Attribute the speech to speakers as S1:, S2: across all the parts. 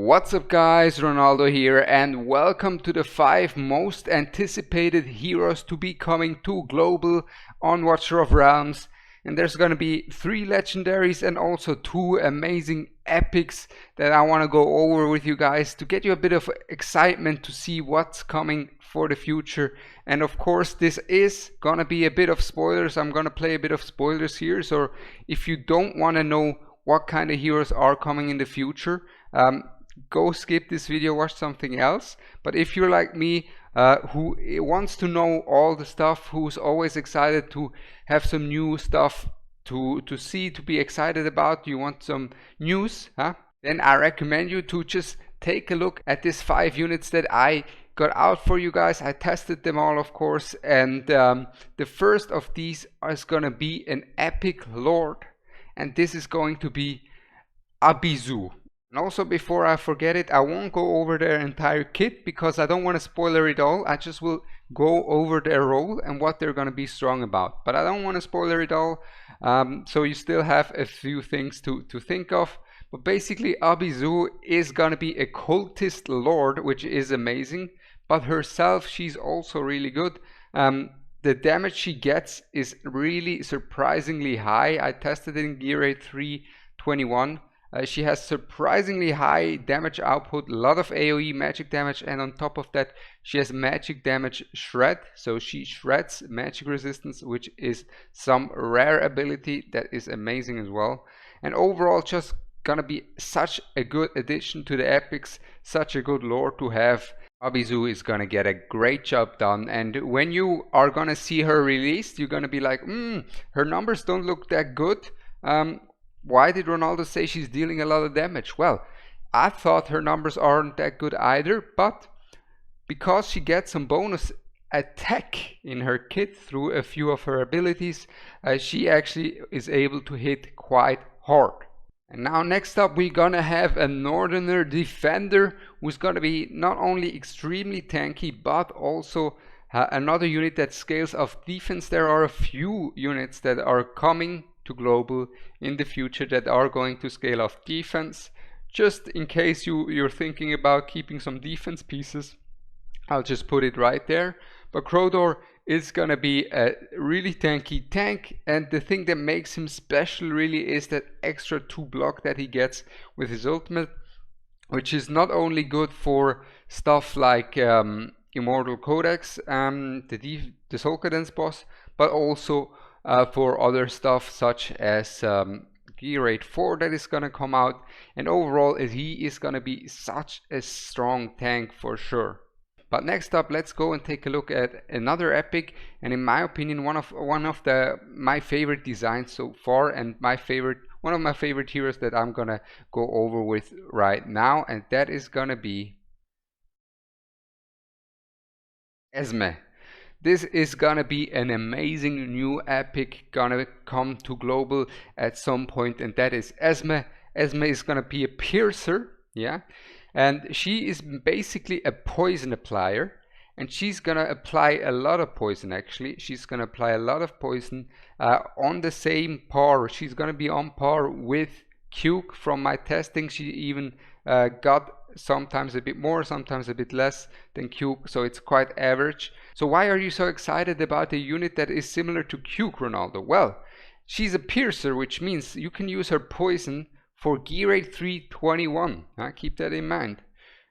S1: What's up guys, Ronaldo here and welcome to the 5 most anticipated heroes to be coming to global on Watcher of Realms. And there's gonna be 3 legendaries and also 2 amazing epics that I want to go over with you guys to get you a bit of excitement to see what's coming for the future. And of course this is gonna be a bit of spoilers. I'm gonna play a bit of spoilers here, so if you don't want to know what kind of heroes are coming in the future, go skip this video, watch something else. But if you're like me, who wants to know all the stuff, who's always excited to have some new stuff to see, to be excited about, you want some news, then I recommend you to just take a look at these 5 units that I got out for you guys. I tested them all, of course, and the first of these is gonna be an epic lord, and this is going to be Abizu. And also, before I forget it, I won't go over their entire kit because I don't want to spoiler it all. I just will go over their role and what they're going to be strong about. But I don't want to spoiler it all, so you still have a few things to think of. But basically, Abizu is going to be a cultist lord, which is amazing. But herself, she's also really good. The damage she gets is really surprisingly high. I tested it in Gear 321. She has surprisingly high damage output, a lot of AoE magic damage, and on top of that she has magic damage shred, so she shreds magic resistance, which is some rare ability that is amazing as well. And overall just gonna be such a good addition to the epics, such a good lore to have. Abizu is gonna get a great job done, and when you are gonna see her released, you're gonna be like, her numbers don't look that good. Why did Ronaldo say she's dealing a lot of damage? Well, I thought her numbers aren't that good either, but because she gets some bonus attack in her kit through a few of her abilities, she actually is able to hit quite hard. And now next up we're gonna have a Northerner Defender who's gonna be not only extremely tanky but also another unit that scales off defense. There are a few units that are coming to global in the future that are going to scale off defense. Just in case you're thinking about keeping some defense pieces, I'll just put it right there. But Crowdor is gonna be a really tanky tank, and the thing that makes him special really is that extra 2 block that he gets with his ultimate, which is not only good for stuff like Immortal Codex, the Soul Cadence boss, but also for other stuff such as Gear 4 that is gonna come out. And overall he is gonna be such a strong tank for sure. But next up, let's go and take a look at another epic, and in my opinion one of my favorite designs so far, and one of my favorite heroes that I'm gonna go over with right now, and that is gonna be Esme. This is gonna be an amazing new epic gonna come to global at some point, and that is Esme. Esme is gonna be a piercer, yeah, and she is basically a poison applier, and she's gonna apply a lot of poison. Actually, she's gonna apply a lot of poison on the same par. She's gonna be on par with Cuke. From my testing, she even got sometimes a bit more, sometimes a bit less than Cuke, so it's quite average. So why are you so excited about a unit that is similar to Cuke, Ronaldo? Well, she's a piercer, which means you can use her poison for Gear 321. Keep that in mind.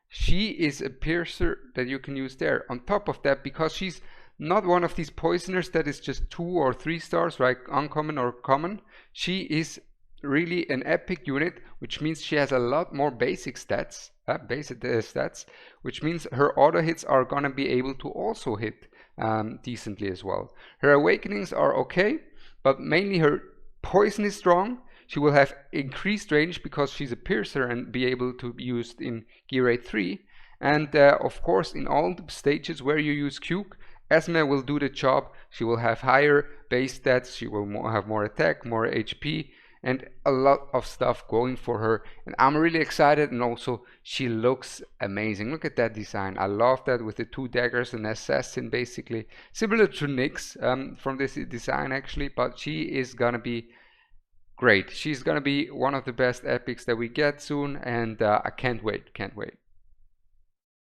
S1: She is a piercer that you can use there. On top of that, because she's not one of these poisoners that is just 2 or 3 stars, like uncommon or common, she is really an epic unit, which means she has a lot more basic stats, which means her auto hits are gonna be able to also hit decently as well. Her awakenings are okay, but mainly her poison is strong. She will have increased range because she's a piercer and be able to be used in Gear 3. And of course, in all the stages where you use Cuke, Esme will do the job. She will have higher base stats, she will have more attack, more HP, and a lot of stuff going for her, and I'm really excited. And also she looks amazing. Look at that design. I love that, with the 2 daggers and assassin, basically similar to Nyx from this design actually, but she is gonna be great. She's gonna be one of the best epics that we get soon, and I can't wait, can't wait.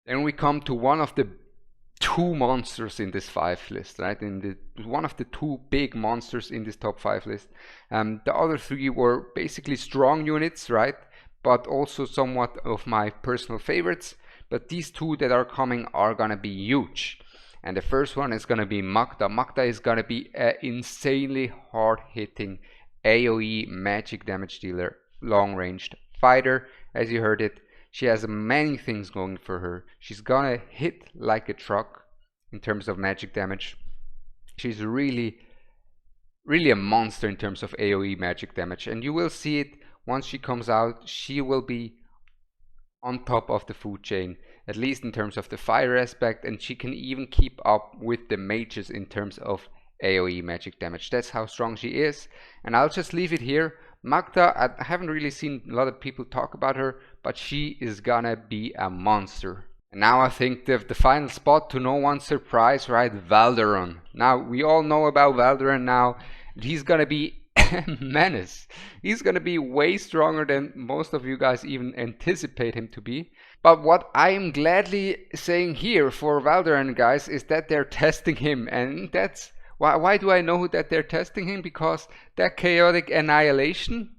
S1: Then we come to one of the two monsters in this 5 list, right? One of the two big monsters in this top 5 list. The other 3 were basically strong units, right? But also somewhat of my personal favorites. But these 2 that are coming are gonna be huge. And the first one is gonna be Magda. Magda is gonna be an insanely hard-hitting AoE magic damage dealer, long-ranged fighter, as you heard it. She has many things going for her. She's gonna hit like a truck in terms of magic damage. She's really a monster in terms of AoE magic damage, and you will see it once she comes out. She will be on top of the food chain, at least in terms of the fire aspect, and she can even keep up with the mages in terms of AoE magic damage. That's how strong she is, and I'll just leave it here. Magda, I haven't really seen a lot of people talk about her, but she is gonna be a monster. And now I think the final spot, to no one's surprise, right? Valderon. Now, we all know about Valderon now. He's gonna be a menace. He's gonna be way stronger than most of you guys even anticipate him to be. But what I am gladly saying here for Valderon, guys, is that they're testing him, and that's why do I know that they're testing him? Because that Chaotic Annihilation,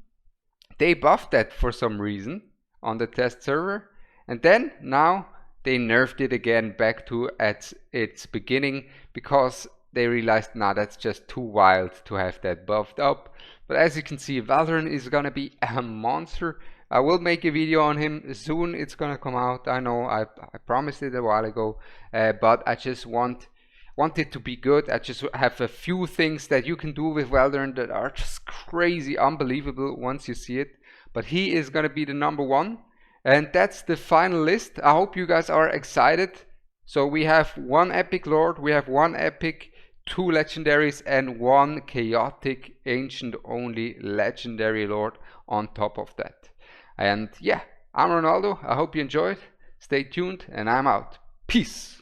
S1: they buffed that for some reason on the test server, and then now they nerfed it again back to at its beginning because they realized, nah, that's just too wild to have that buffed up. But as you can see, Valderon is gonna be a monster. I will make a video on him soon. It's gonna come out. I know I promised it a while ago, but I just want it to be good. I just have a few things that you can do with Valderon that are just crazy, unbelievable once you see it. But he is gonna be the #1, and that's the final list. I hope you guys are excited. So we have 1 epic lord, we have 1 epic, 2 legendaries, and 1 chaotic ancient only legendary lord on top of that. And yeah, I'm Ronaldo. I hope you enjoyed. Stay tuned, and I'm out. Peace.